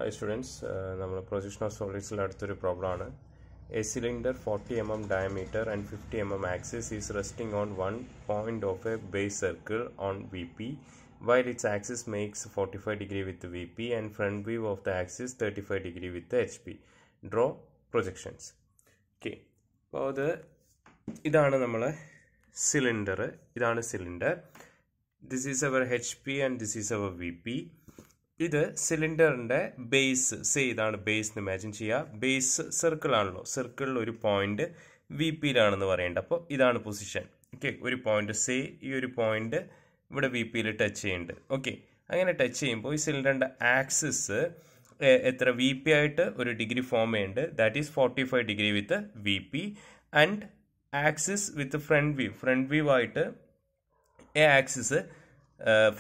Hi students, നമ്മൾ projection of സോളിഡ്സിൽ അടുത്തൊരു പ്രോബ്ലമാണ്. A cylinder 40 mm diameter and 50 mm axis is resting on one point of a base circle on VP, while its axis makes 45 degree with VP and front view of the axis 35 degree with the HP. Draw projections. Okay. അപ്പോൾ ഇതാണ് നമ്മളെ cylinder. ഇതാണ് cylinder. This is our HP and this is our VP. ഇത് സിലിണ്ടറിന്റെ base. ഇതാണ് base എന്ന് imagine ചെയ്യുക. Base circle ആണല്ലോ. സർക്കിളിൽ ഒരു പോയിന്റ് വി പിയിലാണെന്ന് പറയേണ്ടത്. അപ്പോൾ ഇതാണ് പൊസിഷൻ. ഓക്കെ, ഒരു പോയിന്റ് ഈ ഒരു പോയിന്റ് ഇവിടെ വി പിയിൽ ടച്ച് ചെയ്യുന്നുണ്ട്. ഓക്കെ, അങ്ങനെ ടച്ച് ചെയ്യുമ്പോൾ ഈ സിലിണ്ടറിന്റെ ആക്സിസ് എത്ര വി പി ആയിട്ട് ഒരു ഡിഗ്രി ഫോം ചെയ്യുന്നുണ്ട്. That is 45 degree with V P and axis with front view ആയിട്ട് ആക്സിസ്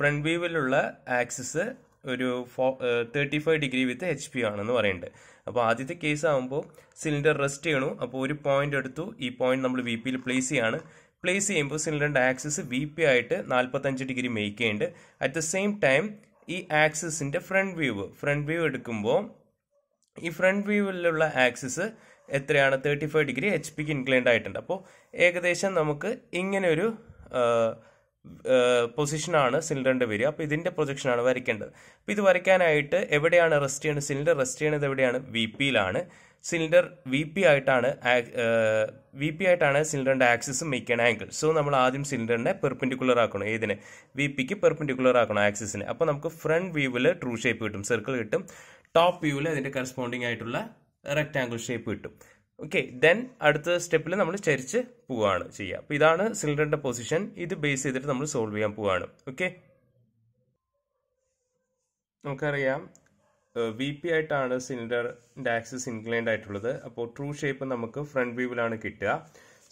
ഫ്രണ്ട് വ്യൂവിലുള്ള ആക്സിസ് ഒരു 35 ഡിഗ്രി വിത്ത് HP ആണെന്ന് പറയുന്നുണ്ട്. അപ്പോൾ ആദ്യത്തെ കേസ് ആകുമ്പോൾ സിലിണ്ടർ റെസ്റ്റ് ചെയ്യണു. അപ്പോൾ ഒരു പോയിന്റ് എടുത്തു, ഈ പോയിന്റ് നമ്മൾ വി പിയിൽ പ്ലേസ് ചെയ്യുമ്പോൾ സിലിണ്ടറിന്റെ ആക്സിസ് വി പി ആയിട്ട് 45 ഡിഗ്രി മേക്ക് ചെയ്യുന്നുണ്ട്. അറ്റ് ദ സെയിം ടൈം ഈ ആക്സിസിന്റെ ഫ്രണ്ട് വ്യൂ എടുക്കുമ്പോൾ ഈ ഫ്രണ്ട് വ്യൂവിലുള്ള ആക്സിസ് എത്രയാണ്? 35 ഡിഗ്രി HP ഇൻക്ലൈൻഡ് ആയിട്ടുണ്ട്. അപ്പോൾ ഏകദേശം നമുക്ക് ഇങ്ങനെ ഒരു പൊസിഷനാണ് സിലിണ്ടറിന്റെ വരിക. അപ്പോൾ ഇതിന്റെ പ്രൊജക്ഷനാണ് വരയ്ക്കേണ്ടത്. അപ്പോൾ ഇത് വരയ്ക്കാനായിട്ട് എവിടെയാണ് റെസ്റ്റ് ചെയ്യുന്നത്? സിലിണ്ടർ റെസ്റ്റ് ചെയ്യുന്നത് എവിടെയാണ്? വി പിയിലാണ്. സിലിണ്ടർ വി പി ആയിട്ടാണ് സിലിണ്ടറിന്റെ ആക്സിസ് മേക്ക് ചെയ്യണ ആംഗിൾ. സോ നമ്മൾ ആദ്യം സിലിണ്ടറിനെ പെർപെൻഡിക്കുലർ ആക്കണം. ഏതിന്? വി പിക്ക് പെർപെൻഡിക്കുലർ ആക്കണം ആക്സിസിന്. അപ്പോൾ നമുക്ക് ഫ്രണ്ട് വ്യൂവിൽ ട്രൂ ഷേപ്പ് കിട്ടും, സർക്കിൾ കിട്ടും. ടോപ്പ് വ്യൂവിൽ അതിന്റെ കറസ്പോണ്ടിങ് ആയിട്ടുള്ള റെക്ടാംഗിൾ ഷേപ്പ് കിട്ടും. ഓക്കെ, ദെൻ അടുത്ത സ്റ്റെപ്പിൽ നമ്മൾ ചരിച്ച് പോവുകയാണ് ചെയ്യുക. അപ്പോൾ ഇതാണ് സിലിണ്ടറിന്റെ പൊസിഷൻ. ഇത് ബേസ് ചെയ്തിട്ട് നമ്മൾ സോൾവ് ചെയ്യാൻ പോവുകയാണ്. ഓക്കെ, നമുക്കറിയാം വി പി ആയിട്ടാണ് സിലിണ്ടറിന്റെ ആക്സിസ് ഇൻക്ലൈൻഡ് ആയിട്ടുള്ളത്. അപ്പോൾ ട്രൂ ഷേപ്പ് നമുക്ക് ഫ്രണ്ട് വ്യൂവിലാണ് കിട്ടുക.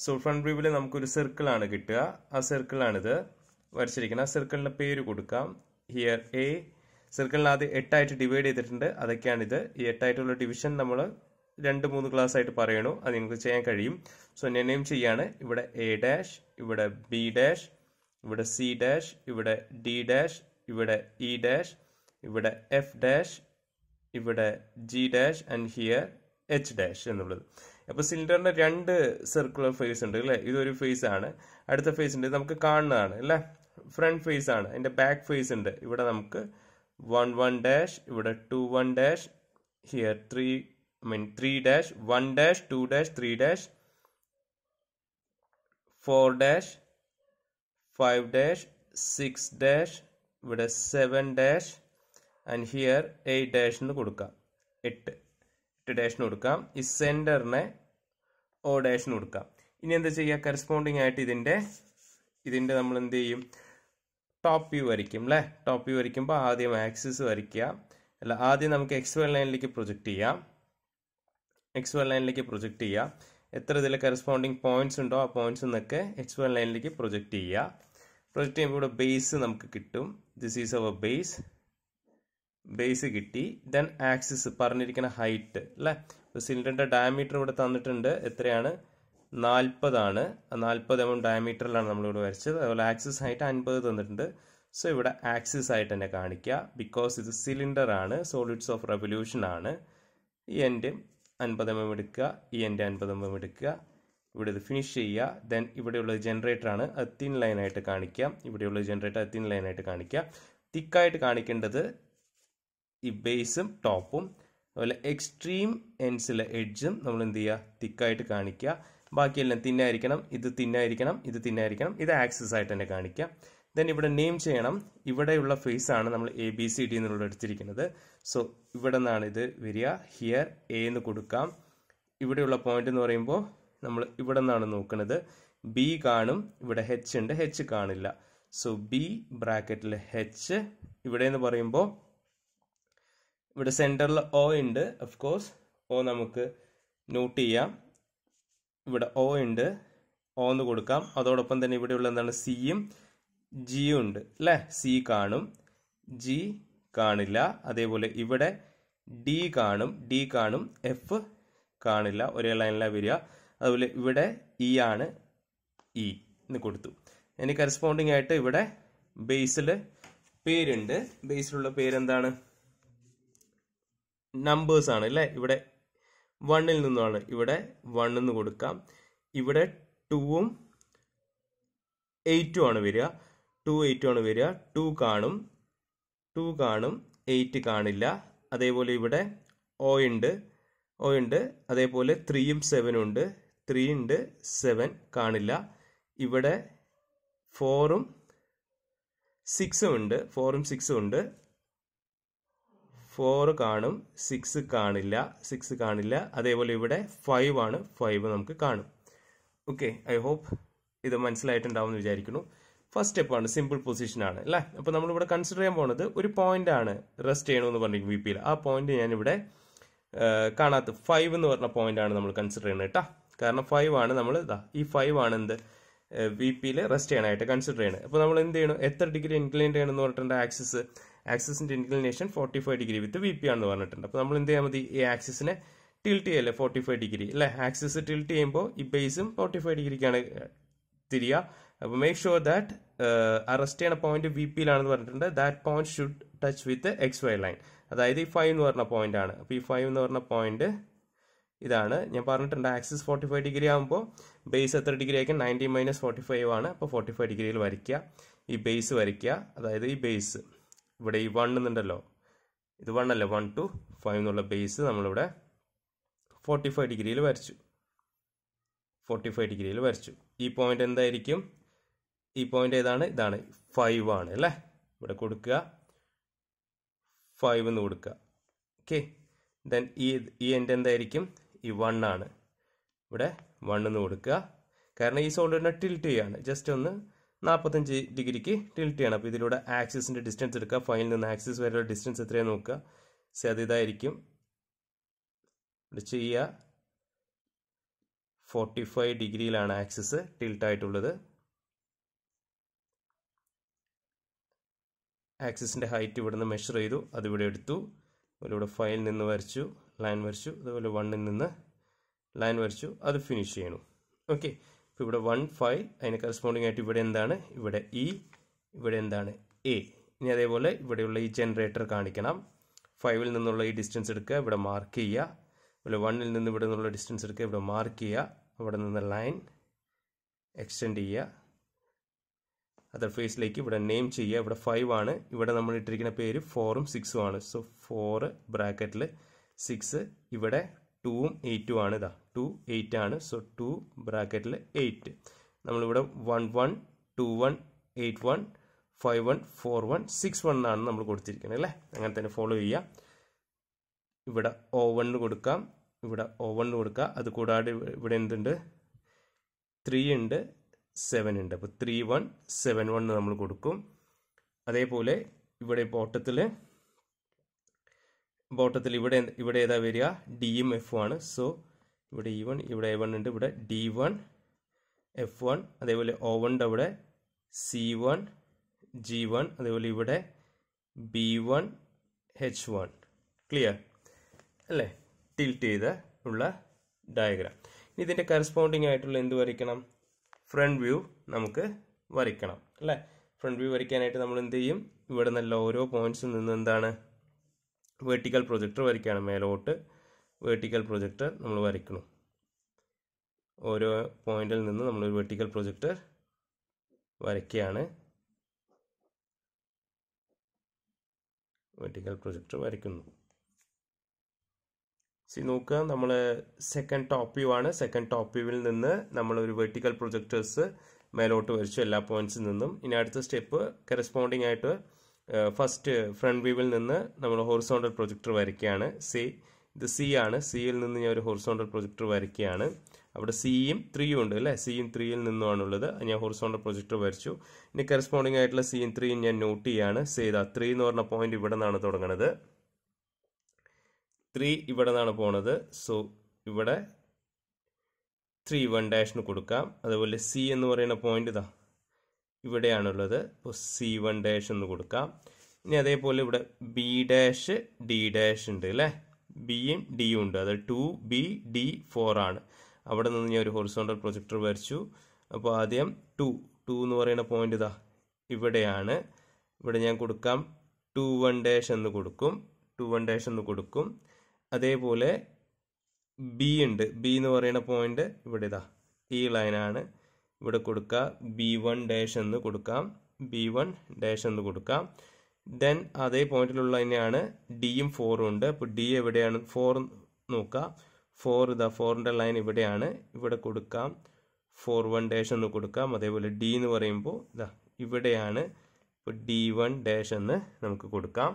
സോ ഫ്രണ്ട് വ്യൂവിൽ നമുക്കൊരു സർക്കിളാണ് കിട്ടുക. ആ സർക്കിളാണിത് വരച്ചിരിക്കുന്നത്. ആ സർക്കിളിന്റെ പേര് കൊടുക്കാം. Here A. സർക്കിളിന് ആദ്യം 8 ആയിട്ട് ഡിവൈഡ് ചെയ്തിട്ടുണ്ട്. അതൊക്കെയാണിത്. ഈ 8 ആയിട്ടുള്ള ഡിവിഷൻ നമ്മൾ 2-3 ക്ലാസ് ആയിട്ട് പറയണു. അത് നിങ്ങൾക്ക് ചെയ്യാൻ കഴിയും. സോ ഞാൻ നെയിം ചെയ്യാണ്. ഇവിടെ എ ഡാഷ്, ഇവിടെ ബി ഡാഷ്, ഇവിടെ സി ഡാഷ്, ഇവിടെ ഡി ഡാഷ്, ഇവിടെ ഇ ഡാഷ്, ഇവിടെ എഫ് ഡാഷ്, ഇവിടെ G dash and here H dash എന്നുള്ളത്. അപ്പോൾ സിലിണ്ടറിന്റെ 2 സർക്കുലർ ഫേസ് ഉണ്ട് അല്ലേ? ഇതൊരു ഫേസ് ആണ്. അടുത്ത ഫേസ് ഉണ്ട്, നമുക്ക് കാണുന്നതാണ് അല്ലേ? ഫ്രണ്ട് ഫേസ് ആണ്. അതിന്റെ ബാക്ക് ഫേസ് ഉണ്ട്. ഇവിടെ നമുക്ക് 1 ഡാഷ്, ഇവിടെ 2 dash, here 3 dash, 1 dash, 2 dash, 3 dash, 4 dash, 5 dash, 6 dash, ഇവിടെ 7 dash and here 8 dash എന്ന് കൊടുക്കാം. 8 ഡാഷിന് കൊടുക്കാം. ഈ സെന്ററിനെ O ഡാഷിന് കൊടുക്കാം. ഇനി എന്താ ചെയ്യുക? കറസ്പോണ്ടിങ് ആയിട്ട് ഇതിന്റെ നമ്മൾ എന്ത് ചെയ്യും? ടോപ്പ് വ്യൂ വരയ്ക്കും അല്ലേ? ടോപ്പ് വ്യൂ വരയ്ക്കുമ്പോൾ ആദ്യം ആക്സിസ് വരയ്ക്കുക. അല്ല, ആദ്യം നമുക്ക് XY ലൈനിലേക്ക് പ്രൊജക്ട് ചെയ്യാം. XY ലൈനിലേക്ക് പ്രൊജക്ട് ചെയ്യുക. എത്ര ഇതിൽ കറസ്പോണ്ടിങ് പോയിന്റ്സ് ഉണ്ടോ ആ പോയിന്റ്സ് എന്നൊക്കെ XY ലൈനിലേക്ക് പ്രൊജക്ട് ചെയ്യുക. പ്രൊജക്ട് ചെയ്യുമ്പോൾ ഇവിടെ ബേസ് നമുക്ക് കിട്ടും. ദിസ് ഈസ് അവർ ബേസ് കിട്ടി. ദെൻ ആക്സിസ് പറഞ്ഞിരിക്കുന്ന ഹൈറ്റ് അല്ലേ? ഇപ്പോൾ സിലിണ്ടറിന്റെ ഡയമീറ്റർ ഇവിടെ തന്നിട്ടുണ്ട്. എത്രയാണ്? 40 ആണ്. 40 mm ഡയമീറ്ററിലാണ് നമ്മളിവിടെ വരച്ചത്. അതുപോലെ ആക്സിസ് ഹൈറ്റ് 50 തന്നിട്ടുണ്ട്. സോ ഇവിടെ ആക്സിസ് ആയിട്ട് തന്നെ കാണിക്കുക. ബിക്കോസ് ഇത് സിലിണ്ടർ ആണ്, സോളിഡ്സ് ഓഫ് റെവല്യൂഷൻ ആണ്. ഈ എൻഡ് 50 mm എടുക്കുക, ഈ എൻഡ് 50 mm എടുക്കുക. ഇവിടെ ഇത് ഫിനിഷ് ചെയ്യുക. ദെൻ ഇവിടെയുള്ള ജനറേറ്റർ ആണ്, അത് തിൻ ലൈനായിട്ട് കാണിക്കാം. ഇവിടെയുള്ള ജനറേറ്റർ തിൻ ലൈനായിട്ട് കാണിക്കുക. തിക്കായിട്ട് കാണിക്കേണ്ടത് ഈ ബേസും ടോപ്പും. അതുപോലെ എക്സ്ട്രീം എൻഡ്സിലെ എഡ്ജും നമ്മൾ എന്ത് ചെയ്യുക? തിക്കായിട്ട് കാണിക്കുക. ബാക്കിയെല്ലാം തിന്നായിരിക്കണം. ഇത് തിന്നായിരിക്കണം, ഇത് തിന്നായിരിക്കണം. ഇത് ആക്സിസ് ആയിട്ട് തന്നെ കാണിക്കുക. ദെൻ ഇവിടെ നെയിം ചെയ്യണം. ഇവിടെയുള്ള ഫേസ് ആണ് നമ്മൾ ABCD എന്നുള്ള എടുത്തിരിക്കുന്നത്. സോ ഇവിടെ നിന്നാണ് ഇത് വരിക. ഹിയർ എ എന്ന് കൊടുക്കാം. ഇവിടെയുള്ള പോയിന്റ് എന്ന് പറയുമ്പോൾ നമ്മൾ ഇവിടെ നിന്നാണ് നോക്കുന്നത്. ബി കാണും. ഇവിടെ H ഉണ്ട്, H കാണില്ല. സോ ബി ബ്രാക്കറ്റിൽ H. ഇവിടെ എന്ന് പറയുമ്പോൾ ഇവിടെ സെന്ററിൽ O ഉണ്ട്. ഓഫ് കോഴ്സ് O നമുക്ക് നോട്ട് ചെയ്യാം. ഇവിടെ O ഉണ്ട്, O എന്ന് കൊടുക്കാം. അതോടൊപ്പം തന്നെ ഇവിടെയുള്ള എന്താണ്? സിയും ജിയും ഉണ്ട് അല്ലേ? സി കാണും, ജി കാണില്ല. അതേപോലെ ഇവിടെ ഡി കാണും, എഫ് കാണില്ല. ഒരേ ലൈനിലാണ് വരിക. അതുപോലെ ഇവിടെ ഇ ആണ്, ഇ എന്ന് കൊടുത്തു. ഇനി കറസ്പോണ്ടിങ് ആയിട്ട് ഇവിടെ ബേസിൽ പേരുണ്ട്. ബേസിലുള്ള പേരെന്താണ്? നമ്പേഴ്സ് ആണ് അല്ലേ. ഇവിടെ 1-ൽ നിന്നുമാണ്, ഇവിടെ 1 എന്ന് കൊടുക്കാം. ഇവിടെ 2ഉം 8ഉം ആണ് വരിക. 2 8 ആണ് വരിക. 2 കാണും, 8 കാണില്ല. അതേപോലെ ഇവിടെ O ഉണ്ട്. അതേപോലെ 3ഉം 7ഉം ഉണ്ട്. 3 ഉണ്ട്, 7 കാണില്ല. ഇവിടെ 4ഉം 6ഉം ഉണ്ട്. 4ഉം 6ഉം ഉണ്ട്. 4 കാണും, 6 കാണില്ല. അതേപോലെ ഇവിടെ 5 ആണ്, 5 നമുക്ക് കാണും. ഓക്കെ, ഐ ഹോപ്പ് ഇത് മനസ്സിലായിട്ടുണ്ടാവും എന്ന് വിചാരിക്കുന്നു. ഫസ്റ്റ് സ്റ്റെപ്പാണ്, സിമ്പിൾ പൊസിഷൻ ആണ് അല്ലേ. അപ്പോൾ നമ്മളിവിടെ കൺസിഡർ ചെയ്യാൻ പോകുന്നത് ഒരു പോയിന്റ് ആണ് റെസ്റ്റ് ചെയ്യണമെന്ന് പറഞ്ഞിരിക്കും VP യിൽ. ആ പോയിന്റ് ഞാനിവിടെ കാണാത്ത 5 എന്ന് പറഞ്ഞ പോയിന്റ് ആണ് നമ്മൾ കൺസിഡർ ചെയ്യുന്നത് കേട്ടോ. കാരണം 5 ആണ് നമ്മൾ ഈ 5 ആണ് എന്ത് VP യിൽ റെസ്റ്റ് ചെയ്യാനായിട്ട് കൺസിഡർ ചെയ്യണം. അപ്പോൾ നമ്മൾ എന്ത് ചെയ്യണം, എത്ര ഡിഗ്രി ഇൻക്ലൈൻഡ് ചെയ്യണമെന്ന് പറഞ്ഞിട്ടുണ്ട്. ആക്സിസിന്റെ ഇൻക്ലിനേഷൻ 45 ഡിഗ്രി വിത്ത് VP ആണെന്ന് പറഞ്ഞിട്ടുണ്ട്. അപ്പോൾ നമ്മൾ എന്ത് ചെയ്യാൻ മതി, ഈ ആക്സിസിനെ ടിൽറ്റ് ചെയ്യല്ലേ 45 ഡിഗ്രി അല്ലേ. ആക്സിസ് ടിൽറ്റ് ചെയ്യുമ്പോൾ ഈ ബേസും 45 ഡിഗ്രിക്കാണ് തിരിയുക. അപ്പോൾ മേക്ക് ഷുവർ ദാറ്റ് റെസ്റ്റ് ചെയ്യണ പോയിന്റ് VP യിലാണെന്ന് പറഞ്ഞിട്ടുണ്ട്. That point should touch with XY line. അതായത് ഈ 5 എന്ന് പറഞ്ഞ പോയിന്റ് ആണ്. അപ്പോൾ ഈ 5 എന്ന് പറഞ്ഞ പോയിന്റ് ഇതാണ്. ഞാൻ പറഞ്ഞിട്ടുണ്ട് ആക്സിസ് 45 ഡിഗ്രി ആകുമ്പോൾ ബേസ് എത്ര ഡിഗ്രി ആയിരിക്കും, 90 - 45 ആണ്. അപ്പോൾ 45 ഡിഗ്രിയിൽ വരയ്ക്കുക, ഈ ബേസ് വരയ്ക്കുക. അതായത് ഈ ബേസ് ഇവിടെ ഈ 1 എന്നുണ്ടല്ലോ, ഇത് 1 അല്ലേ, 1 to 5 എന്നുള്ള ബേസ് നമ്മളിവിടെ 45 ഡിഗ്രിയിൽ വരച്ചു. 45 ഡിഗ്രിയിൽ വരച്ചു. ഈ പോയിന്റ് എന്തായിരിക്കും, ഈ പോയിന്റ് ഏതാണ്, ഇതാണ് 5 ആണ് അല്ലേ. ഇവിടെ കൊടുക്കുക 5 എന്ന് കൊടുക്കുക. ഓക്കെ, ദെൻ ഈ എൻഡ് എന്തായിരിക്കും, ഈ 1 ആണ്. ഇവിടെ 1 എന്ന് കൊടുക്കുക. കാരണം ഈ സോളിഡിനെ ടിൽറ്റ് ചെയ്യാണ്, ജസ്റ്റ് ഒന്ന് 45 ഡിഗ്രിക്ക് ടിൽറ്റ് ചെയ്യണം. അപ്പോൾ ഇതിലൂടെ ആക്സിസിന്റെ ഡിസ്റ്റൻസ് എടുക്കുക. 5-ൽ നിന്ന് ആക്സിസ് വരെയുള്ള ഡിസ്റ്റൻസ് എത്രയാണ് നോക്കുക. അത് ഇതായിരിക്കും. ഇവിടെ ചെയ്യുക 45 ഡിഗ്രിയിലാണ് ആക്സിസ് ടിൽറ്റ് ആയിട്ടുള്ളത്. ആക്സിസിന്റെ ഹൈറ്റ് ഇവിടെ നിന്ന് മെഷർ ചെയ്തു, അതിവിടെ എടുത്തു. അതുപോലെ 5-ൽ നിന്ന് വരച്ചു, ലൈൻ വരച്ചു. അതുപോലെ 1-ൽ നിന്ന് ലൈൻ വരച്ചു, അത് ഫിനിഷ് ചെയ്യണു. ഓക്കെ, ഇപ്പോൾ ഇവിടെ 1 5, അതിന് കറസ്പോണ്ടിങ് ആയിട്ട് ഇവിടെ എന്താണ്, ഇവിടെ ഇവിടെ എന്താണ് A. ഇനി അതേപോലെ ഇവിടെയുള്ള ഈ ജനറേറ്റർ കാണിക്കണം. 5-ൽ നിന്നുള്ള ഈ ഡിസ്റ്റൻസ് എടുക്കുക, ഇവിടെ മാർക്ക് ചെയ്യുക. അതുപോലെ 1-ൽ നിന്ന് ഇവിടെ നിന്നുള്ള ഡിസ്റ്റൻസ് എടുക്കുക, ഇവിടെ മാർക്ക് ചെയ്യുക. അവിടെ നിന്ന് ലൈൻ എക്സ്റ്റെൻഡ് ചെയ്യുക. അതർ ഫേസിലേക്ക് ഇവിടെ നെയിം ചെയ്യുക. ഇവിടെ 5 ആണ്. ഇവിടെ നമ്മൾ ഇട്ടിരിക്കുന്ന പേര് 4ഉം 6ഉം ആണ്. സോ 4 ബ്രാക്കറ്റിൽ 6. ഇവിടെ 2ഉം 8ഉം ആണ്. 2 8 ആണ്. സോ 2 ബ്രാക്കറ്റിൽ 8. നമ്മളിവിടെ 1 1 2 1 8 1 5 1 4 1 6 1 ആണ് നമ്മൾ കൊടുത്തിരിക്കുന്നത് അല്ലേ. അങ്ങനെ തന്നെ ഫോളോ ചെയ്യുക. ഇവിടെ O1 കൊടുക്കാം, ഇവിടെ O1 കൊടുക്കുക. അത് കൂടാതെ ഇവിടെ എന്തുണ്ട്, 3 ഉണ്ട്, 7 ഉണ്ട്. അപ്പോൾ 3 1 7 1 നമ്മൾ കൊടുക്കും. അതേപോലെ ഇവിടെ ബോട്ടത്തിൽ ഇവിടെ ഏതാ വരിക, Dയും Fഉം ആണ്. സോ ഇവിടെ E1, ഇവിടെ A1 ഉണ്ട്, ഇവിടെ D1 F1. അതേപോലെ O1 അവിടെ C1 G1. അതേപോലെ ഇവിടെ B1 H1. ക്ലിയർ അല്ലേ, ടിൽറ്റ് ചെയ്ത് ഉള്ള ഡയഗ്രാം. ഇതിൻ്റെ കറസ്പോണ്ടിങ് ആയിട്ടുള്ള എന്ത് വരയ്ക്കണം, ഫ്രണ്ട് വ്യൂ നമുക്ക് വരയ്ക്കണം അല്ലേ. ഫ്രണ്ട് വ്യൂ വരയ്ക്കാനായിട്ട് നമ്മൾ എന്ത് ചെയ്യും, ഇവിടെ നല്ല ഓരോ പോയിന്റ്സിൽ നിന്ന് എന്താണ് വെർട്ടിക്കൽ പ്രൊജക്ടർ വരയ്ക്കുകയാണ്. മേലോട്ട് വെർട്ടിക്കൽ പ്രൊജക്ടർ നമ്മൾ വരയ്ക്കണം. ഓരോ പോയിന്റിൽ നിന്ന് നമ്മളൊരു വെർട്ടിക്കൽ പ്രൊജക്ടർ വരയ്ക്കുകയാണ്. വെർട്ടിക്കൽ പ്രൊജക്ടർ വരയ്ക്കുന്നു. നോക്കുക, നമ്മൾ സെക്കൻഡ് ടോപ്പ് വ്യൂ ആണ്. സെക്കൻഡ് ടോപ്പ് വ്യൂവിൽ നിന്ന് നമ്മൾ ഒരു വെർട്ടിക്കൽ പ്രൊജക്ടേഴ്സ് മേലോട്ട് വരച്ചു എല്ലാ പോയിന്റ്സിൽ നിന്നും. ഇനി അടുത്ത സ്റ്റെപ്പ് കറസ്പോണ്ടിങ് ആയിട്ട് ഫസ്റ്റ് ഫ്രണ്ട് വ്യൂവിൽ നിന്ന് നമ്മൾ ഹൊറിസോണ്ടൽ പ്രൊജക്ടർ വരയ്ക്കുകയാണ്. ഇത് C ആണ്. സിയിൽ നിന്ന് ഞാൻ ഒരു ഹൊറിസോണ്ടൽ പ്രൊജക്ടർ വരയ്ക്കുകയാണ്. അവിടെ Cയും 3യും ഉണ്ട് അല്ലേ. Cയും 3യിൽ നിന്നുമാണുള്ളത്. ഞാൻ ഹൊറിസോണ്ടൽ പ്രൊജക്ടർ വരച്ചു. ഇനി കറസ്പോണ്ടിങ് ആയിട്ടുള്ള Cയും 3യും ഞാൻ നോട്ട് ചെയ്യാണ്. 3 എന്ന് പറഞ്ഞ പോയിന്റ് ഇവിടെ നിന്നാണ് തുടങ്ങുന്നത്. 3 ഇവിടെ നിന്നാണ് പോണത്. സോ ഇവിടെ 3 1' കൊടുക്കാം. അതുപോലെ C എന്ന് പറയുന്ന പോയിന്റ് ഇവിടെയാണുള്ളത്. അപ്പോൾ C1' എന്ന് കൊടുക്കാം. ഇനി അതേപോലെ ഇവിടെ B' D' ഉണ്ട് അല്ലേ. Bയും Dയും ഉണ്ട്. അത് 2B D 4 ആണ്. അവിടെ നിന്ന് ഞാൻ ഒരു ഹൊറിസോണ്ടൽ പ്രൊജക്ടർ വരച്ചു. അപ്പോൾ ആദ്യം 2 എന്ന് പറയുന്ന പോയിന്റ് ഇവിടെയാണ്. ഇവിടെ ഞാൻ കൊടുക്കാം 2 1' എന്ന് കൊടുക്കും. 2 1' എന്ന് കൊടുക്കും. അതേപോലെ ബി ഉണ്ട്, ബി എന്ന് പറയുന്ന പോയിന്റ് ഇവിടെ ഇതാ ഈ ലൈനാണ്, ഇവിടെ കൊടുക്കുക B1 എന്ന് കൊടുക്കാം, B1 എന്ന് കൊടുക്കാം. ദെൻ അതേ പോയിന്റിലുള്ള തന്നെയാണ് ഡിയും 4ഉം ഉണ്ട്. അപ്പോൾ ഡി എവിടെയാണ്? 4 നോക്കുക, 4 ഇതാ 4ന്റെ ലൈൻ ഇവിടെയാണ്, ഇവിടെ കൊടുക്കാം, 4-1 എന്ന് കൊടുക്കാം. അതേപോലെ ഡി എന്ന് പറയുമ്പോൾ ഇതാ ഇവിടെയാണ്, ഇപ്പോൾ D1 എന്ന് നമുക്ക് കൊടുക്കാം.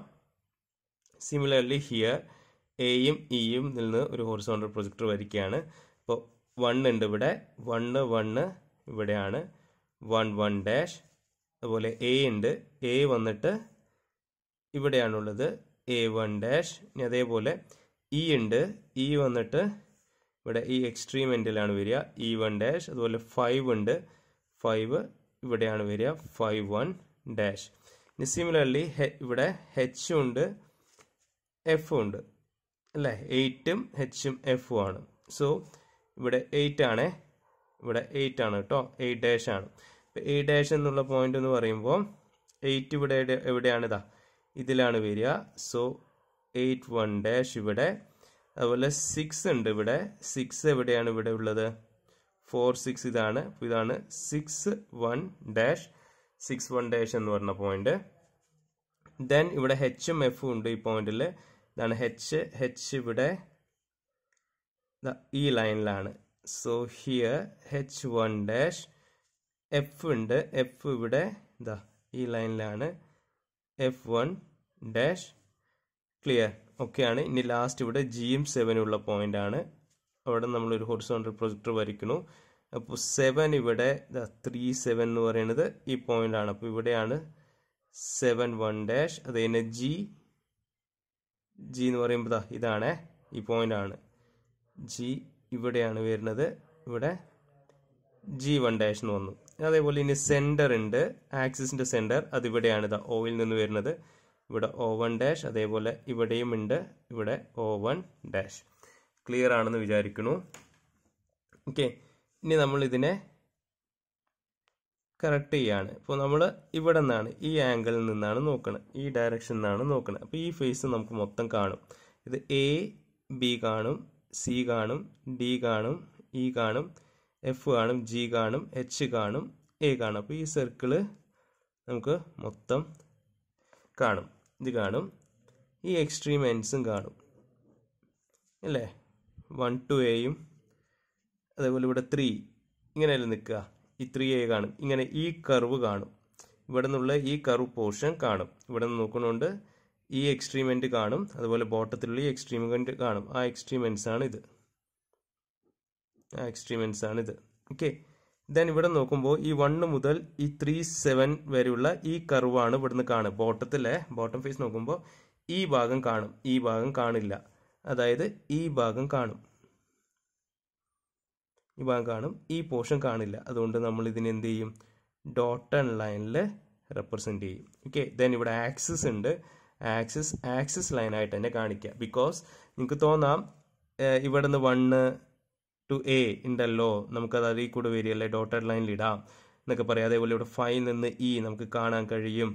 സിമിലർലി ഹിയർ എയും ഇയും നിന്ന് ഒരു ഹൊറിസോണ്ടൽ പ്രൊജക്ടർ വരികയാണ്. ഇപ്പോൾ 1 ഉണ്ട് ഇവിടെ, 1 ഇവിടെയാണ്, 1-1. അതുപോലെ എ ഉണ്ട്, എ വന്നിട്ട് ഇവിടെയാണുള്ളത്, A1. ഇനി അതേപോലെ ഇ ഉണ്ട്, ഇ വന്നിട്ട് ഇവിടെ ഈ എക്സ്ട്രീം എൻഡിലാണ് വരിക, E1. അതുപോലെ 5 ഉണ്ട്, 5 ഇവിടെയാണ് വരിക, 5-1. ഇനി സിമിലർലി ഇവിടെ H ഉണ്ട്, F ഉണ്ട് അല്ലേ, 8ഉം Hഉം Fഉം ആണ്. സോ ഇവിടെ 8 ആണ്, ഇവിടെ 8 ആണ് കേട്ടോ, 8 ആണ്. A' എന്നുള്ള പോയിന്റ് എന്ന് പറയുമ്പോൾ 8 ഇവിടെ എവിടെയാണ്? ഇതാ ഇതിലാണ് വരിക. സോ 8-1 ഇവിടെ. അതുപോലെ 6 ഉണ്ട് ഇവിടെ, 6 എവിടെയാണ് ഇവിടെ ഉള്ളത്? 4-6 ഇതാണ്, ഇതാണ് 6-1, 6-1 എന്ന് പറഞ്ഞ പോയിന്റ്. ദെൻ ഇവിടെ Hഉം Fഉം ഉണ്ട് ഈ പോയിന്റിൽ, ഇതാണ് H ഇവിടെ ഈ ലൈനിലാണ്. സോ ഹിയർ H1, F ഉണ്ട്, F ഇവിടെ ഇതാ ഈ ലൈനിലാണ്, F1. ക്ലിയർ? ഓക്കെയാണ്. ഇനി ലാസ്റ്റ് ഇവിടെ Gയും 7 ഉള്ള പോയിന്റ് ആണ്, അവിടെ നമ്മളൊരു ഹൊറിസോണ്ടൽ പ്രൊജക്ടർ വരയ്ക്കുന്നു. അപ്പോൾ 7 ഇവിടെ 3-7 എന്ന് പറയുന്നത് ഈ പോയിന്റ് ആണ്. അപ്പോൾ ഇവിടെയാണ് 7-1. അത് കഴിഞ്ഞ് G എന്ന് പറയുമ്പോൾ ഇതാണ് ഈ പോയിന്റ് ആണ്, G ഇവിടെയാണ് വരുന്നത്, ഇവിടെ G1 എന്ന് വന്നു. അതേപോലെ ഇനി സെന്റർ ഉണ്ട്, ആക്സിസിന്റെ സെന്റർ അത് ഇവിടെയാണ്, ഇതാ ഓയിൽ നിന്ന് വരുന്നത്, ഇവിടെ O1. അതേപോലെ ഇവിടെയും ഉണ്ട്, ഇവിടെ O1. ക്ലിയർ ആണെന്ന് വിചാരിക്കുന്നു. ഓക്കെ, ഇനി നമ്മൾ ഇതിനെ കറക്റ്റ് ചെയ്യാണ്. ഇപ്പോൾ നമ്മൾ ഇവിടെ നിന്നാണ്, ഈ ആംഗിളിൽ നിന്നാണ് നോക്കുന്നത്, ഈ ഡയറക്ഷനിൽ നിന്നാണ് നോക്കുന്നത്. അപ്പോൾ ഈ ഫേസ് നമുക്ക് മൊത്തം കാണും. ഇത് A, B കാണും, C കാണും, D കാണും, E കാണും, F കാണും, G കാണും, H കാണും, A കാണും. അപ്പോൾ ഈ സർക്കിള് നമുക്ക് മൊത്തം കാണും, ഇത് കാണും, ഈ എക്സ്ട്രീം എൻഡ്സും കാണും അല്ലേ, 1 to Aയും അതേപോലെ ഇവിടെ 3 ഇങ്ങനെയല്ലേ നിൽക്കുക, ഈ 3A കാണും, ഇങ്ങനെ ഈ കർവ് കാണും, ഇവിടെ നിന്നുള്ള ഈ കർവ് പോർഷൻ കാണും. ഇവിടെ നിന്ന് നോക്കുന്നതുകൊണ്ട് ഈ എക്സ്ട്രീം എൻഡ് കാണും, അതുപോലെ ബോട്ടത്തിലുള്ള ഈ എക്സ്ട്രീം എൻഡ് കാണും. ആ എക്സ്ട്രീം എൻഡ്സ് ആണ് ഇത്, ഓക്കെ. ദെൻ ഇവിടെ നോക്കുമ്പോൾ ഈ 1 മുതൽ ഈ 3-7 വരെയുള്ള ഈ കർവാണ് ഇവിടുന്ന് കാണുക. ബോട്ടം ഫേസ് നോക്കുമ്പോൾ ഈ ഭാഗം കാണും, ഈ ഭാഗം കാണില്ല, അതായത് ഈ ഭാഗം കാണും, ഈ പോർഷൻ കാണില്ല. അതുകൊണ്ട് നമ്മൾ ഇതിനെ എന്ത് ചെയ്യും? ഡോട്ടഡ് ലൈനിൽ റെപ്രസെന്റ് ചെയ്യും. ഓക്കെ. ദെൻ ഇവിടെ ആക്സിസ് ഉണ്ട്, ആക്സിസ് ലൈനായിട്ട് തന്നെ കാണിക്കുക. ബിക്കോസ് നിങ്ങൾക്ക് തോന്നാം ഇവിടെ നിന്ന് 1 to A ഉണ്ടല്ലോ, നമുക്കത് അതിൽ കൂടെ വരികയല്ലേ, ഡോട്ടഡ് ലൈനിൽ ഇടാം എന്നൊക്കെ പറയാം. അതേപോലെ ഇവിടെ 5 നിന്ന് E നമുക്ക് കാണാൻ കഴിയും,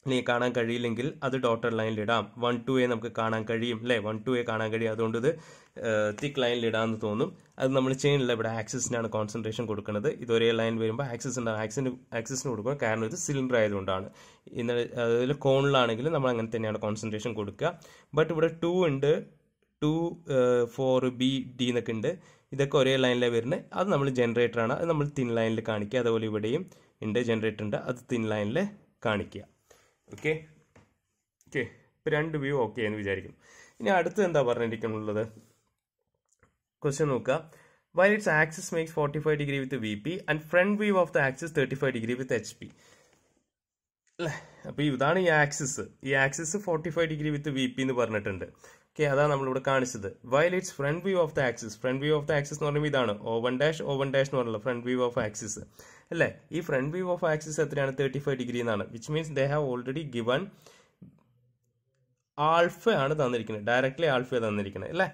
അല്ലെങ്കിൽ കാണാൻ കഴിയില്ലെങ്കിൽ അത് ഡോട്ടഡ് ലൈനിൽ ഇടാം. 1 to A നമുക്ക് കാണാൻ കഴിയും അല്ലേ, 1 to A കാണാൻ കഴിയും, അതുകൊണ്ട് ഇത് തിക്ക് ലൈനിൽ ഇടാമെന്ന് തോന്നും. അത് നമ്മൾ ചെയ്യുന്നില്ല, ഇവിടെ ആക്സിസിനാണ് കോൺസെൻട്രേഷൻ കൊടുക്കുന്നത്. ഇതൊരേ ലൈൻ വരുമ്പോൾ ആക്സിസിന് കൊടുക്കുക, കാരണം ഇത് സിലിണ്ടർ ആയതുകൊണ്ടാണ്. അതിൽ കോണിലാണെങ്കിലും നമ്മൾ അങ്ങനെ തന്നെയാണ് കോൺസെൻട്രേഷൻ കൊടുക്കുക. ബട്ട് ഇവിടെ 2 ഉണ്ട്, 2, 4, B, D എന്നൊക്കെ ഉണ്ട്, ഇതൊക്കെ ഒരേ ലൈനിലാണ് വരുന്നത്. അത് നമ്മൾ ജനറേറ്ററാണ്, അത് നമ്മൾ തിൻ ലൈനിൽ കാണിക്കുക. അതുപോലെ ഇവിടെയും ഉണ്ട്, ജനറേറ്റർ ഉണ്ട്, അത് തിൻ ലൈനിൽ കാണിക്കുക. ഓക്കെ. ഇപ്പോൾ 2 വ്യൂ ഓക്കെ എന്ന് വിചാരിക്കുന്നു. ഇനി അടുത്ത് എന്താ പറഞ്ഞിരിക്കുന്നുള്ളത്? ക്വസ്റ്റ്യൻ നോക്കുക. While its axis makes 45 degree with VP and front view of the axis 35 degree with HP. അല്ലേ, അപ്പോൾ ഇതാണ് ഈ ആക്സിസ്. ഈ ആക്സിസ് 45 ഡിഗ്രി വിത്ത് VP എന്ന് പറഞ്ഞിട്ടുണ്ട്. ഓക്കെ, അതാണ് നമ്മളിവിടെ കാണിച്ചത്. While its front view of the axis എന്ന് പറയുമ്പോൾ ഇതാണ് O1 എന്ന് പറഞ്ഞല്ലോ ഫ്രണ്ട് വ്യൂ ഓഫ് ആക്സിസ് അല്ലേ. ഈ ഫ്രണ്ട് വ്യൂ ഓഫ് ആക്സിസ് എത്രയാണ്? 35 ഡിഗ്രി എന്നാണ്. Which means they have already given alpha ആണ് തന്നിരിക്കുന്നത്, ഡയറക്ട്ലി ആൽഫ തന്നിരിക്കുന്നത് അല്ലേ.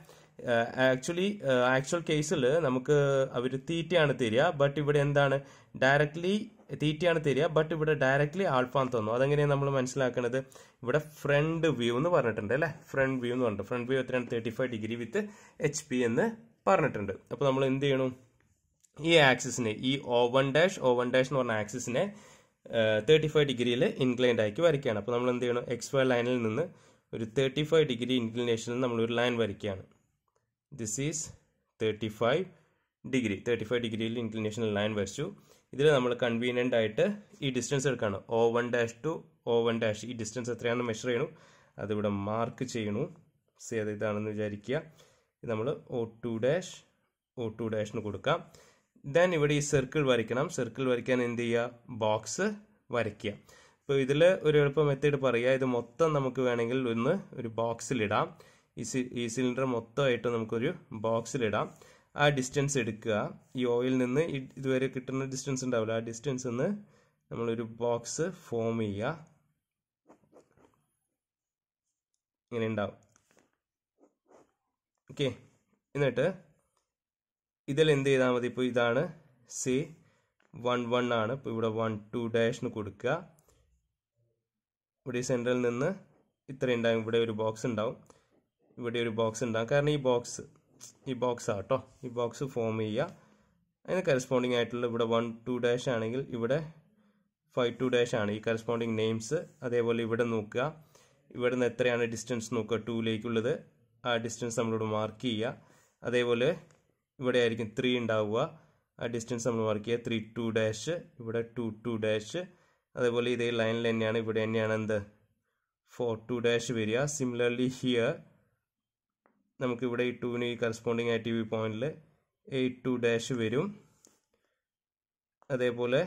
ആക്ച്വൽ കേസിൽ നമുക്ക് അവർ തീറ്റയാണ് തരിക, ബട്ട് ഇവിടെ എന്താണ്? ഡയറക്ട്ലി തീറ്റയാണ് തരിക, ബട്ട് ഇവിടെ ഡയറക്റ്റ്ലി ആൽഫ എന്ന് തന്നു. അതെങ്ങനെയാണ് നമ്മൾ മനസ്സിലാക്കുന്നത്? ഇവിടെ ഫ്രണ്ട് വ്യൂ എന്ന് പറഞ്ഞിട്ടുണ്ട് അല്ലേ, ഫ്രണ്ട് വ്യൂ എന്ന് പറഞ്ഞിട്ട് ഫ്രണ്ട് വ്യൂ എത്രയാണ്? 35 ഡിഗ്രി വിത്ത് HP എന്ന് പറഞ്ഞിട്ടുണ്ട്. അപ്പോൾ നമ്മൾ എന്ത് ചെയ്യണം? ഈ ആക്സിസിനെ, ഈ O1 എന്ന് പറഞ്ഞ ആക്സിസിനെ 35 ഡിഗ്രിയിൽ ഇൻക്ലൈൻഡ് ആക്കി വരയ്ക്കുകയാണ്. അപ്പോൾ നമ്മൾ എന്ത് ചെയ്യണം? XY ലൈനിൽ നിന്ന് ഒരു 35 ഡിഗ്രി ഇൻക്ലിനേഷനിൽ നമ്മൾ ഒരു ലൈൻ വരയ്ക്കുകയാണ്. ദിസ് ഈസ് 35 ഡിഗ്രിയിൽ ഇൻക്ലിനേഷനിൽ ലൈൻ വരച്ചു. ഇതിൽ നമ്മൾ കൺവീനിയൻ്റ് ആയിട്ട് ഈ ഡിസ്റ്റൻസ് എടുക്കുകയാണ്. O1 ടു O1 ഈ ഡിസ്റ്റൻസ് എത്രയാണെന്ന് മെഷർ ചെയ്യണു, അതിവിടെ മാർക്ക് ചെയ്യണു. അത് ഇതാണെന്ന് വിചാരിക്കുക. ഇത് നമ്മൾ O2 എന്ന് കൊടുക്കാം. ദെൻ ഇവിടെ ഈ സർക്കിൾ വരയ്ക്കണം. സർക്കിൾ വരയ്ക്കാൻ എന്ത് ചെയ്യുക? ബോക്സ് വരയ്ക്കുക. ഇപ്പോൾ ഇതിൽ ഒരു എളുപ്പ മെത്തേഡ് പറയുക, ഇത് മൊത്തം നമുക്ക് വേണമെങ്കിൽ ഒരു ബോക്സിലിടാം. ഈ സിലിണ്ടർ മൊത്തമായിട്ട് നമുക്കൊരു ബോക്സിലിടാം. ആ ഡിസ്റ്റൻസ് എടുക്കുക. ഈ ഓയിൽ നിന്ന് ഇതുവരെ കിട്ടുന്ന ഡിസ്റ്റൻസ് ഉണ്ടാവില്ല, ആ ഡിസ്റ്റൻസ് നിന്ന് നമ്മളൊരു ബോക്സ് ഫോം ചെയ്യുക. ഇങ്ങനെ ഉണ്ടാവും. ഓക്കെ, എന്നിട്ട് ഇതിൽ എന്ത് ചെയ്താൽ മതി? ഇപ്പോൾ ഇതാണ് C11 ആണ്. ഇപ്പോൾ ഇവിടെ 1-2 എന്ന് കൊടുക്കുക. ഇവിടെ ഈ സെൻറ്ററിൽ നിന്ന് ഇത്ര ഉണ്ടാകും. ഇവിടെ ഒരു ബോക്സ് ഉണ്ടാവും, ഇവിടെ ഒരു ബോക്സ് ഉണ്ടാകും. കാരണം ഈ ബോക്സ് ആട്ടോ, ഈ ബോക്സ് ഫോം ചെയ്യുക. അതിന് കറസ്പോണ്ടിങ് ആയിട്ടുള്ള ഇവിടെ 1-2 ആണെങ്കിൽ ഇവിടെ 5-2 ആണ് ഈ കറസ്പോണ്ടിങ് നെയിംസ്. അതേപോലെ ഇവിടെ നോക്കുക, ഇവിടെ നിന്ന് എത്രയാണ് ഡിസ്റ്റൻസ് നോക്കുക 2ലേക്കുള്ളത്. ആ ഡിസ്റ്റൻസ് നമ്മളിവിടെ മാർക്ക് ചെയ്യുക. അതേപോലെ ഇവിടെ ആയിരിക്കും 3 ഉണ്ടാവുക, ആ ഡിസ്റ്റൻസ് നമ്മൾ മാർക്ക് ചെയ്യുക. 3-2, ഇവിടെ 2-2. അതേപോലെ ഇതേ ലൈനിൽ തന്നെയാണ് ഇവിടെ തന്നെയാണ് എന്ത് 4-2 വരിക. സിമിലർലി ഹിയർ നമുക്ക് ഇവിടെ ഈ 2ന് ഈ കറസ്പോണ്ടിങ് ആയിട്ട് ഈ പോയിന്റിൽ 8-2 വരും. അതേപോലെ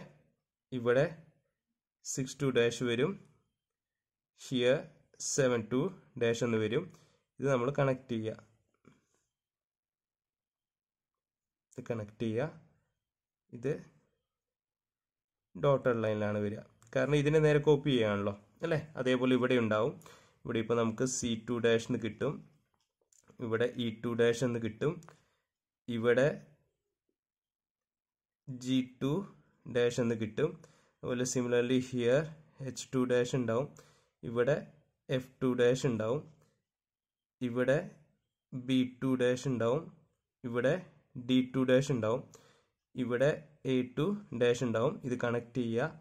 ഇവിടെ 6-2 വരും. ഹിയർ 7-2 എന്ന് വരും. ഇത് നമ്മൾ കണക്ട് ചെയ്യുക. ഇത് ഡോട്ടഡ് ലൈനിലാണ് വരിക, കാരണം ഇതിനെ നേരെ കോപ്പി ചെയ്യാണല്ലോ അല്ലേ. അതേപോലെ ഇവിടെ ഉണ്ടാവും. ഇവിടെ ഇപ്പോൾ നമുക്ക് C2 എന്ന് കിട്ടും, ഇവിടെ E2 എന്ന് കിട്ടും, ഇവിടെ G2 എന്ന് കിട്ടും. അതുപോലെ സിമിലർലി ഹിയർ H2 ഉണ്ടാവും, ഇവിടെ F2 ഉണ്ടാവും, ഇവിടെ B2 ഉണ്ടാവും, ഇവിടെ D2 ഉണ്ടാവും, ഇവിടെ A2 ഉണ്ടാവും. ഇത് കണക്ട് ചെയ്യുക.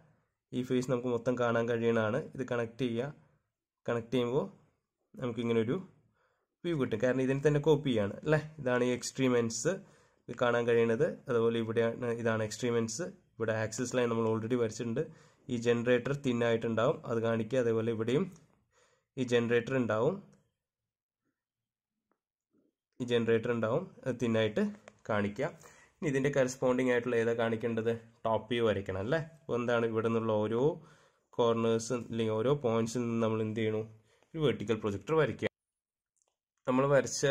ഈ ഫേസ് നമുക്ക് മൊത്തം കാണാൻ കഴിയണതാണ്. ഇത് കണക്ട് ചെയ്യുമ്പോൾ നമുക്കിങ്ങനെ ഒരു വ്യൂ കിട്ടും, കാരണം ഇതിനെ തന്നെ കോപ്പി ചെയ്യാണ് അല്ലേ. ഇതാണ് ഈ എക്സ്ട്രീമെൻസ് ഇത് കാണാൻ കഴിയുന്നത്. അതുപോലെ ഇവിടെയാണ്, ഇതാണ് എക്സ്ട്രീമെൻസ്. ഇവിടെ ആക്സിസ് ലൈൻ നമ്മൾ ഓൾറെഡി വരച്ചിട്ടുണ്ട്. ഈ ജനറേറ്റർ തിന്നായിട്ടുണ്ടാവും, അത് കാണിക്കുക. അതേപോലെ ഇവിടെയും ഈ ജനറേറ്റർ ഉണ്ടാവും, അത് തിന്നായിട്ട് കാണിക്കുക. ഇനി ഇതിൻ്റെ കറസ്പോണ്ടിങ് ആയിട്ടുള്ള ഏതാ കാണിക്കേണ്ടത്? ടോപ്പ് വ്യൂ വരയ്ക്കണം അല്ലേ. അപ്പോൾ എന്താണ് ഇവിടെ നിന്നുള്ള ഓരോ കോർണേഴ്സ് അല്ലെങ്കിൽ ഓരോ പോയിന്റ്സിൽ നിന്ന് നമ്മൾ എന്ത് ചെയ്യണു? ഒരു വെർട്ടിക്കൽ പ്രൊജക്ടർ വരയ്ക്കുക. നമ്മൾ വരച്ച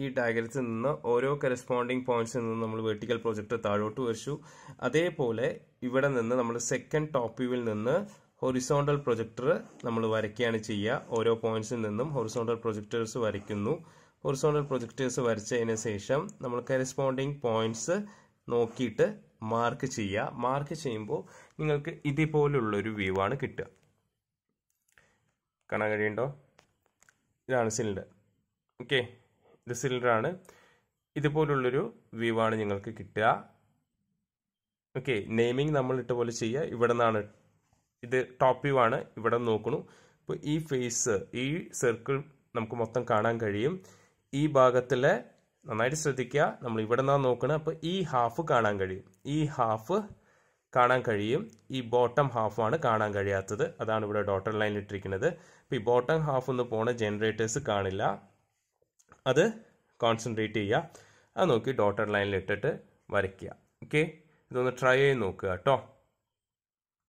ഈ ഡയഗ്രത്തിൽ നിന്ന് ഓരോ കറസ്പോണ്ടിങ് പോയിന്റ്സിൽ നിന്ന് നമ്മൾ വെർട്ടിക്കൽ പ്രൊജക്ടർ താഴോട്ട് വരച്ചു. അതേപോലെ ഇവിടെ നിന്ന് നമ്മൾ സെക്കൻഡ് ടോപ്പ് വ്യൂവിൽ നിന്ന് ഹൊറിസോണ്ടൽ പ്രൊജക്ടർ നമ്മൾ വരയ്ക്കുകയാണ് ചെയ്യുക. ഓരോ പോയിന്റ്സിൽ നിന്നും ഹൊറിസോണ്ടൽ പ്രൊജക്ടേഴ്സ് വരയ്ക്കുന്നു. ഹൊറിസോണ്ടൽ പ്രൊജക്ടേഴ്സ് വരച്ചതിന് ശേഷം നമ്മൾ കറസ്പോണ്ടിങ് പോയിന്റ്സ് നോക്കിയിട്ട് മാർക്ക് ചെയ്യുക. മാർക്ക് ചെയ്യുമ്പോൾ നിങ്ങൾക്ക് ഇതുപോലുള്ളൊരു വ്യൂ ആണ് കിട്ടുക. കാണാൻ കഴിയുന്നുണ്ടോ? ഇതാണ് സിലിണ്ടർ. ഓക്കെ, ഇത് സിലിണ്ടറാണ്. ഇതുപോലുള്ളൊരു വ്യൂ ആണ് നിങ്ങൾക്ക് കിട്ടുക. ഓക്കെ, നെയിമിങ് നമ്മൾ ഇട്ട പോലെ ചെയ്യുക. ഇവിടെ നിന്നാണ്, ഇത് ടോപ്പ് വ്യൂ ആണ്, ഇവിടെ നോക്കണു. അപ്പോൾ ഈ ഫേസ്, ഈ സർക്കിൾ നമുക്ക് മൊത്തം കാണാൻ കഴിയും. ഈ ഭാഗത്തിലെ നന്നായിട്ട് ശ്രദ്ധിക്കുക, നമ്മൾ ഇവിടെ നിന്നാണ് നോക്കണം. അപ്പോൾ ഈ ഹാഫ് കാണാൻ കഴിയും, ഈ ഹാഫ് കാണാൻ കഴിയും. ഈ ബോട്ടം ഹാഫാണ് കാണാൻ കഴിയാത്തത്, അതാണ് ഇവിടെ ഡോട്ടർ ലൈനിൽ ഇട്ടിരിക്കുന്നത്. അപ്പോൾ ഈ ബോട്ടം ഹാഫ് ഒന്ന് പോണ ജനറേറ്റേഴ്സ് കാണില്ല, അത് കോൺസെൻട്രേറ്റ് ചെയ്യുക. അത് നോക്കി ഡോട്ടർ ലൈനിൽ ഇട്ടിട്ട് വരയ്ക്കുക. ഓക്കെ, ഇതൊന്ന് ട്രൈ ചെയ്ത് നോക്കുക കേട്ടോ.